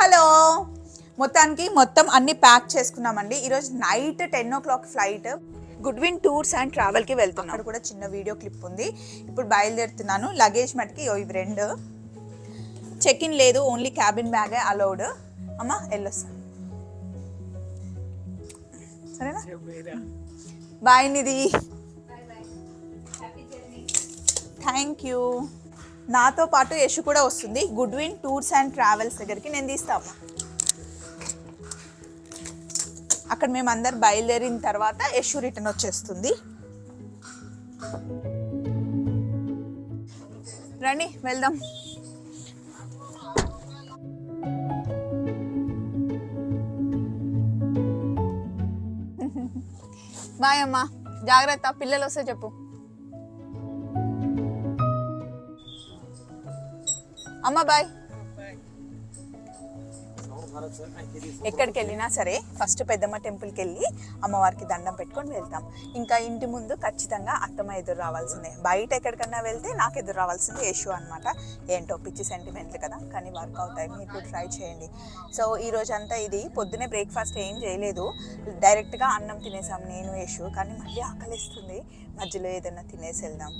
Hello మొత్తం అన్ని pack చేసుకున్నామండి. ఈరోజు night 10 o'clock flight. Goodwin tours and ట్రావెల్కి వెళ్తున్నాం. అక్కడ కూడా చిన్న వీడియో క్లిప్ ఉంది. ఇప్పుడు బయలుదేరుతున్నాను. లగేజ్ మటుకి ఇవి 2. చెక్ ఇన్ లేదు, ఓన్లీ క్యాబిన్ బ్యాగే అలౌడ్. అమ్మా వెళ్ళొస్తా, సరేనా? Bye Nidhi, thank you. నాతో పాటు యశు కూడా వస్తుంది. గుడ్విన్ టూర్స్ అండ్ ట్రావెల్స్ దగ్గరికి నేను తీస్తాము. అక్కడ మేము అందరు బయలుదేరిన తర్వాత యశు రిటర్న్ వచ్చేస్తుంది. రండి వెళ్దాం. బాయ్ అమ్మా, జాగ్రత్త. పిల్లలు వస్తే చెప్పు. అమ్మ బాయ్. ఎక్కడికి వెళ్ళినా సరే ఫస్ట్ పెద్దమ్మ టెంపుల్కి వెళ్ళి అమ్మవారికి దండం పెట్టుకొని వెళ్తాం. ఇంకా ఇంటి ముందు ఖచ్చితంగా అత్తమ్మ ఎదురు రావాల్సిందే. బయట ఎక్కడికన్నా వెళ్తే నాకు ఎదురు రావాల్సింది యశు అనమాట. ఏంటో పిచ్చి సెంటిమెంట్లు కదా, కానీ వర్క్ అవుతాయి. మీరు ట్రై చేయండి. సో ఈరోజు అంతా ఇది పొద్దునే బ్రేక్ఫాస్ట్ ఏం చేయలేదు, డైరెక్ట్గా అన్నం తినేసాం నేను యశు. కానీ మళ్ళీ ఆకలిస్తుంది, మధ్యలో ఏదైనా తినేసి వెళ్దాం.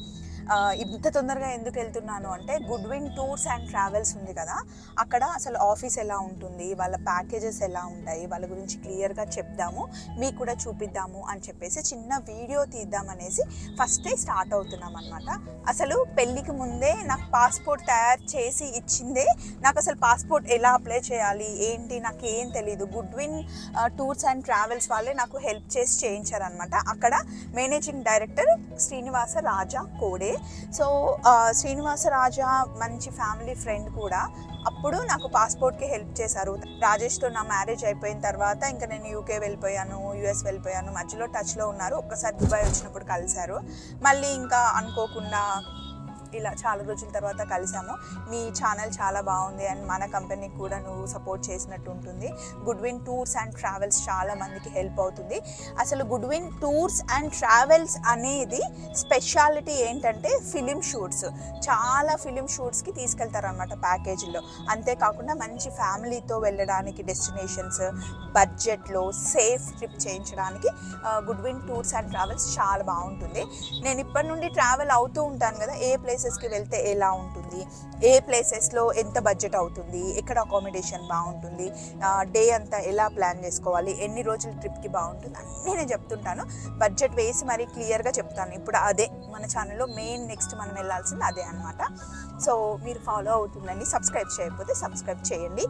ఇంత తొందరగా ఎందుకు వెళ్తున్నాను అంటే గుడ్విన్ టూర్స్ అండ్ ట్రావెల్స్ ఉంది కదా, అక్కడ అసలు ఆఫీస్ ఎలా ఉంటుంది, వాళ్ళ ప్యాకేజెస్ ఎలా ఉంటాయి, వాళ్ళ గురించి క్లియర్గా చెప్దాము, మీకు కూడా చూపిద్దాము అని చెప్పేసి చిన్న వీడియో తీద్దామనేసి ఫస్టే స్టార్ట్ అవుతున్నాం అనమాట. అసలు పెళ్ళికి ముందే నాకు పాస్పోర్ట్ తయారు చేసి ఇచ్చిందే. నాకు అసలు పాస్పోర్ట్ ఎలా అప్లై చేయాలి ఏంటి నాకు ఏం తెలీదు. గుడ్విన్ టూర్స్ అండ్ ట్రావెల్స్ వాళ్ళే నాకు హెల్ప్ చేసి చేయించారనమాట. అక్కడ మేనేజింగ్ డైరెక్టర్ శ్రీనివాస రాజా కోడే. సో శ్రీనివాసరాజా మంచి ఫ్యామిలీ ఫ్రెండ్ కూడా. అప్పుడు నాకు పాస్పోర్ట్కి హెల్ప్ చేశారు. రాజేష్తో నా మ్యారేజ్ అయిపోయిన తర్వాత ఇంకా నేను యూకే వెళ్ళిపోయాను, యూఎస్ వెళ్ళిపోయాను. మధ్యలో టచ్లో ఉన్నారు. ఒక్కసారి దుబాయ్ వచ్చినప్పుడు కలిశారు. మళ్ళీ ఇంకా అనుకోకుండా ఇలా చాలా రోజుల తర్వాత కలిసాము. మీ ఛానల్ చాలా బాగుంది అండ్ మన కంపెనీకి కూడా నువ్వు సపోర్ట్ చేసినట్టు ఉంటుంది. గుడ్విన్ టూర్స్ అండ్ ట్రావెల్స్ చాలా మందికి హెల్ప్ అవుతుంది. అసలు గుడ్విన్ టూర్స్ అండ్ ట్రావెల్స్ అనేది స్పెషాలిటీ ఏంటంటే ఫిలిం షూట్స్. చాలా ఫిలిం షూట్స్కి తీసుకెళ్తారు అనమాట ప్యాకేజీలో. అంతేకాకుండా మంచి ఫ్యామిలీతో వెళ్ళడానికి డెస్టినేషన్స్, బడ్జెట్లో సేఫ్ ట్రిప్ చేయించడానికి గుడ్విన్ టూర్స్ అండ్ ట్రావెల్స్ చాలా బాగుంటుంది. నేను ఇప్పటి నుండి ట్రావెల్ అవుతూ ఉంటాను కదా, ఏ ప్లేసెస్కి వెళ్తే ఎలా ఉంటుంది, ఏ ప్లేసెస్లో ఎంత బడ్జెట్ అవుతుంది, ఎక్కడ అకామిడేషన్ బాగుంటుంది, డే అంతా ఎలా ప్లాన్ చేసుకోవాలి, ఎన్ని రోజుల ట్రిప్కి బాగుంటుంది అన్నీ నేను చెప్తుంటాను. బడ్జెట్ వేసి మరీ క్లియర్గా చెప్తాను. ఇప్పుడు అదే మన ఛానల్లో మెయిన్ నెక్స్ట్ మనం వెళ్ళాల్సింది అదే అనమాట. సో మీరు ఫాలో అవుతుందండి. సబ్స్క్రైబ్ చేయకపోతే సబ్స్క్రైబ్ చేయండి.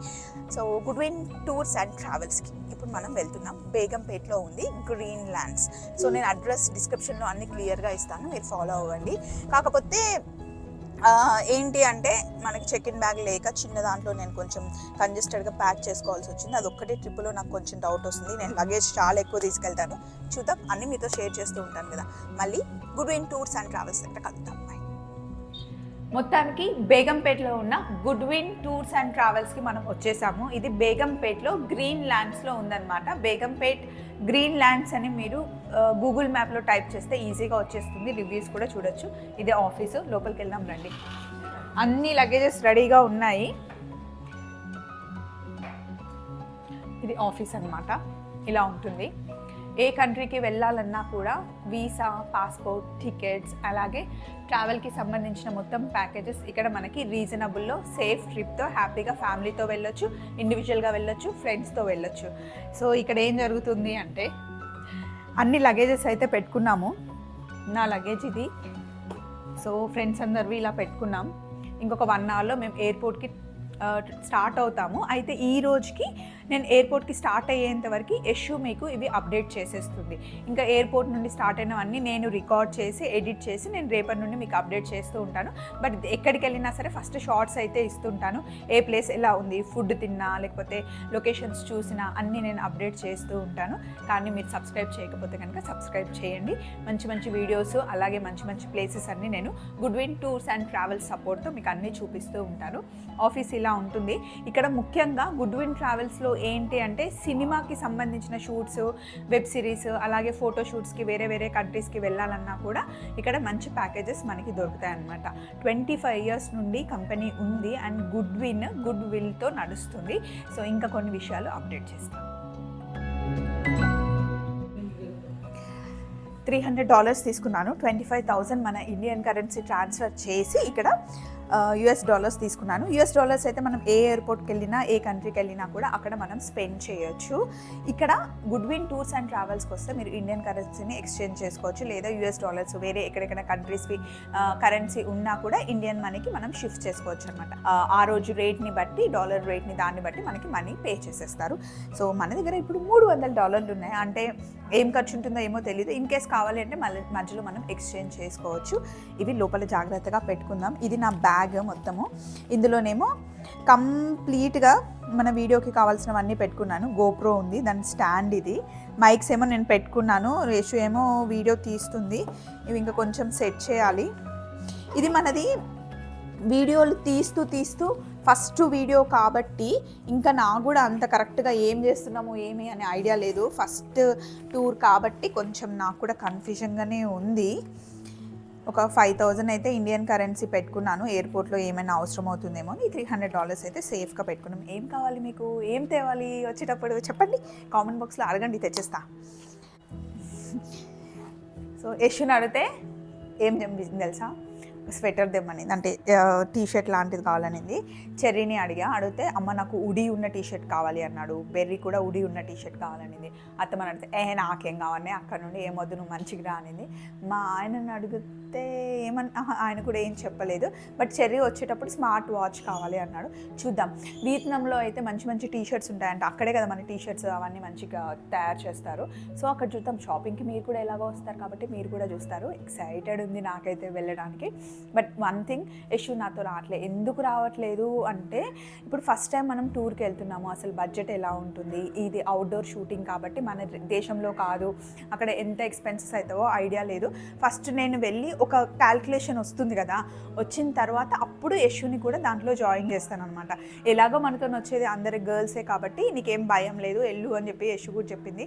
సో గుడ్విన్ టూర్స్ అండ్ ట్రావెల్స్కి ఇప్పుడు మనం వెళ్తున్నాం. బేగంపేట్లో ఉంది గ్రీన్ ల్యాండ్స్. సో నేను అడ్రస్ డిస్క్రిప్షన్లో అన్ని క్లియర్గా ఇస్తాను, మీరు ఫాలో అవ్వండి. కాకపోతే ఏంటి అంటే మనకి చెక్ ఇన్ బ్యాగ్ లేక చిన్న దాంట్లో నేను కొంచెం కంజెస్టెడ్గా ప్యాక్ చేసుకోవాల్సి వచ్చింది. అది ఒక్కటే ట్రిప్లో నాకు కొంచెం డౌట్ వస్తుంది. నేను లగేజ్ చాలా ఎక్కువ తీసుకెళ్తాను. చూద్దాం, అన్నీ మీతో షేర్ చేస్తూ ఉంటాను కదా. మళ్ళీ గుడ్విన్ టూర్స్ అండ్ ట్రావెల్స్ దగ్గర కలుద్దాం. మొత్తానికి బేగంపేట్లో ఉన్న గుడ్విన్ టూర్స్ అండ్ ట్రావెల్స్కి మనం వచ్చేసాము. ఇది బేగంపేట్లో గ్రీన్ ల్యాండ్స్లో ఉందన్నమాట. బేగంపేట్ గ్రీన్ ల్యాండ్స్ అని మీరు గూగుల్ మ్యాప్లో టైప్ చేస్తే ఈజీగా వచ్చేస్తుంది. రివ్యూస్ కూడా చూడొచ్చు. ఇదే ఆఫీసు, లోపలికి వెళ్దాం రండి. అన్ని లగేజెస్ రెడీగా ఉన్నాయి. ఇది ఆఫీస్ అన్నమాట. ఇలా ఉంటుంది. ఏ కంట్రీకి వెళ్ళాలన్నా కూడా వీసా, పాస్పోర్ట్, టికెట్స్, అలాగే ట్రావెల్కి సంబంధించిన మొత్తం ప్యాకేజెస్ ఇక్కడ మనకి రీజనబుల్లో సేఫ్ ట్రిప్తో హ్యాపీగా ఫ్యామిలీతో వెళ్ళొచ్చు, ఇండివిజువల్గా వెళ్ళొచ్చు, ఫ్రెండ్స్తో వెళ్ళొచ్చు. సో ఇక్కడ ఏం జరుగుతుంది అంటే అన్ని లగేజెస్ అయితే పెట్టుకున్నాము. నా లగేజ్ ఇది. సో ఫ్రెండ్స్ అందరివి ఇలా పెట్టుకున్నాం. ఇంకొక 1 hourలో మేము ఎయిర్పోర్ట్కి స్టార్ట్ అవుతాము. అయితే ఈ రోజుకి నేను ఎయిర్పోర్ట్కి స్టార్ట్ అయ్యేంత వరకు యశు మీకు ఇవి అప్డేట్ చేసేస్తుంది. ఇంకా ఎయిర్పోర్ట్ నుండి స్టార్ట్ అయినవన్నీ నేను రికార్డ్ చేసి ఎడిట్ చేసి నేను రేపటి నుండి మీకు అప్డేట్ చేస్తూ ఉంటాను. బట్ ఎక్కడికి వెళ్ళినా సరే ఫస్ట్ షార్ట్స్ అయితే ఇస్తుంటాను. ఏ ప్లేస్ ఎలా ఉంది, ఫుడ్ తిన్నా లేకపోతే లొకేషన్స్ చూసినా అన్నీ నేను అప్డేట్ చేస్తూ ఉంటాను. కానీ మీరు సబ్స్క్రైబ్ చేయకపోతే కనుక సబ్స్క్రైబ్ చేయండి. మంచి మంచి వీడియోస్ అలాగే మంచి మంచి ప్లేసెస్ అన్నీ నేను గుడ్విన్ టూర్స్ అండ్ ట్రావెల్స్ సపోర్ట్తో మీకు అన్నీ చూపిస్తూ ఉంటాను. ఆఫీస్ ఇలా ఉంటుంది. ఇక్కడ ముఖ్యంగా గుడ్విన్ ట్రావెల్స్లో ఏంటి అంటే సినిమాకి సంబంధించిన షూట్స్, వెబ్ సిరీస్, అలాగే ఫోటో షూట్స్కి వేరే వేరే కంట్రీస్కి వెళ్ళాలన్నా కూడా ఇక్కడ మంచి ప్యాకేజెస్ మనకి దొరుకుతాయి అన్నమాట. 25 years నుండి కంపెనీ ఉంది అండ్ గుడ్ విల్తో నడుస్తుంది. సో ఇంకా కొన్ని విషయాలు అప్డేట్ చేస్తాను. $300 తీసుకున్నాను. 25,000 మన ఇండియన్ కరెన్సీ ట్రాన్స్ఫర్ చేసి ఇక్కడ US$ తీసుకున్నాను. US$ అయితే మనం ఏ ఎయిర్పోర్ట్కి వెళ్ళినా, ఏ కంట్రీకి వెళ్ళినా కూడా అక్కడ మనం స్పెండ్ చేయొచ్చు. ఇక్కడ గుడ్విన్ టూర్స్ అండ్ ట్రావెల్స్కి వస్తే మీరు ఇండియన్ కరెన్సీని ఎక్స్చేంజ్ చేసుకోవచ్చు, లేదా $US వేరే ఎక్కడెక్కడ కంట్రీస్వి కరెన్సీ ఉన్నా కూడా ఇండియన్ మనీకి మనం షిఫ్ట్ చేసుకోవచ్చు అనమాట. ఆ రోజు రేట్ని బట్టి, డాలర్ రేట్ని దాన్ని బట్టి మనకి మనీ పే చేసేస్తారు. సో మన దగ్గర ఇప్పుడు $300 ఉన్నాయి. అంటే ఏం ఖర్చు ఉంటుందో ఏమో తెలియదు. ఇన్ కేస్ కావాలి అంటే మధ్యలో మనం ఎక్స్చేంజ్ చేసుకోవచ్చు. ఇవి లోపల జాగ్రత్తగా పెట్టుకుందాం. ఇది నా బ్యాగ్ మొత్తము. ఇందులోనేమో కంప్లీట్గా మన వీడియోకి కావాల్సినవన్నీ పెట్టుకున్నాను. గోప్రో ఉంది, దాని స్టాండ్ ఇది. మైక్స్ ఏమో నేను పెట్టుకున్నాను, రేషు ఏమో వీడియో తీస్తుంది. ఇవి ఇంకా కొంచెం సెట్ చేయాలి. ఇది మనది వీడియోలు తీస్తూ ఫస్ట్ వీడియో కాబట్టి ఇంకా నాకు కూడా అంత కరెక్ట్గా ఏం చేస్తున్నాము ఏమి అనే ఐడియా లేదు. ఫస్ట్ టూర్ కాబట్టి కొంచెం నాకు కూడా కన్ఫ్యూజన్గానే ఉంది. ఒక 5,000 అయితే ఇండియన్ కరెన్సీ పెట్టుకున్నాను. ఎయిర్పోర్ట్లో ఏమైనా అవసరం అవుతుందేమో అని $300 అయితే సేఫ్గా పెట్టుకున్నాం. ఏం కావాలి మీకు, ఏం తేవాలి వచ్చేటప్పుడు చెప్పండి, కామెంట్ బాక్స్లో అడగండి, తెచ్చేస్తా. సో యశ్ని అడిగితే ఏం చెప్పింది తెలుసా, స్వెటర్ తెమ్మనింది, అంటే టీషర్ట్ లాంటిది కావాలనింది. చెర్రీని అడిగితే అమ్మ నాకు ఉడి ఉన్న టీషర్ట్ కావాలి అన్నాడు. బెర్రీ కూడా ఉడి ఉన్న టీషర్ట్ కావాలనింది. అత్తమ్మని అడిగితే నాకేం కావాలి, అక్కడ నుండి ఏమొద్దు నువ్వు మంచిగా రా అనింది. మా ఆయనని అడిగితే ఆయన కూడా ఏం చెప్పలేదు. బట్ చెర్రీ వచ్చేటప్పుడు స్మార్ట్ వాచ్ కావాలి అన్నాడు. చూద్దాం. వియత్నాంలో అయితే మంచి టీషర్ట్స్ ఉంటాయంట. అక్కడే కదా మన టీషర్ట్స్ అవన్నీ మంచిగా తయారు చేస్తారు. సో అక్కడ చూద్దాం. షాపింగ్కి మీరు కూడా ఎలాగో వస్తారు కాబట్టి మీరు కూడా చూస్తారు. ఎక్సైటెడ్ ఉంది నాకైతే వెళ్ళడానికి. బట్ వన్ థింగ్, యశు నాతో రావట్లేదు. ఎందుకు రావట్లేదు అంటే ఇప్పుడు ఫస్ట్ టైం మనం టూర్కి వెళ్తున్నాము, అసలు బడ్జెట్ ఎలా ఉంటుంది, ఇది అవుట్డోర్ షూటింగ్ కాబట్టి మన దేశంలో కాదు, అక్కడ ఎంత ఎక్స్పెన్సెస్ అవుతావో ఐడియా లేదు. ఫస్ట్ నేను వెళ్ళి ఒక క్యాల్కులేషన్ వస్తుంది కదా, వచ్చిన తర్వాత అప్పుడు యశుని కూడా దాంట్లో జాయిన్ చేస్తాను అనమాట. ఎలాగో మనతో వచ్చేది అందరి గర్ల్సే కాబట్టి నీకేం భయం లేదు వెళ్ళు అని చెప్పి యశు కూడా చెప్పింది.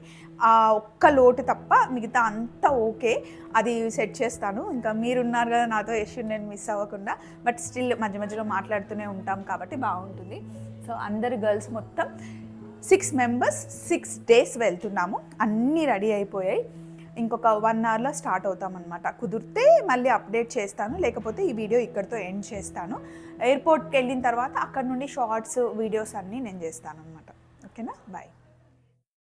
ఆ ఒక్క లోటు తప్ప మిగతా అంతా ఓకే, అది సెట్ చేస్తాను. ఇంకా మీరున్నారు కదా నాతో, యశు నేను మిస్ అవ్వకుండా. బట్ స్టిల్ మధ్యలో మాట్లాడుతూనే ఉంటాం కాబట్టి బాగుంటుంది. సో అందరు గర్ల్స్ మొత్తం 6 members 6 days వెళ్తున్నాము. అన్నీ రెడీ అయిపోయాయి. ఇంకొక 1 hourలో స్టార్ట్ అవుతామన్నమాట. కుదిరితే మళ్ళీ అప్డేట్ చేస్తాను, లేకపోతే ఈ వీడియో ఇక్కడితో ఎండ్ చేస్తాను. ఎయిర్పోర్ట్కి వెళ్ళిన తర్వాత అక్కడ నుండి షార్ట్స్, వీడియోస్ అన్నీ నేను చేస్తాను అనమాట. ఓకేనా, బాయ్.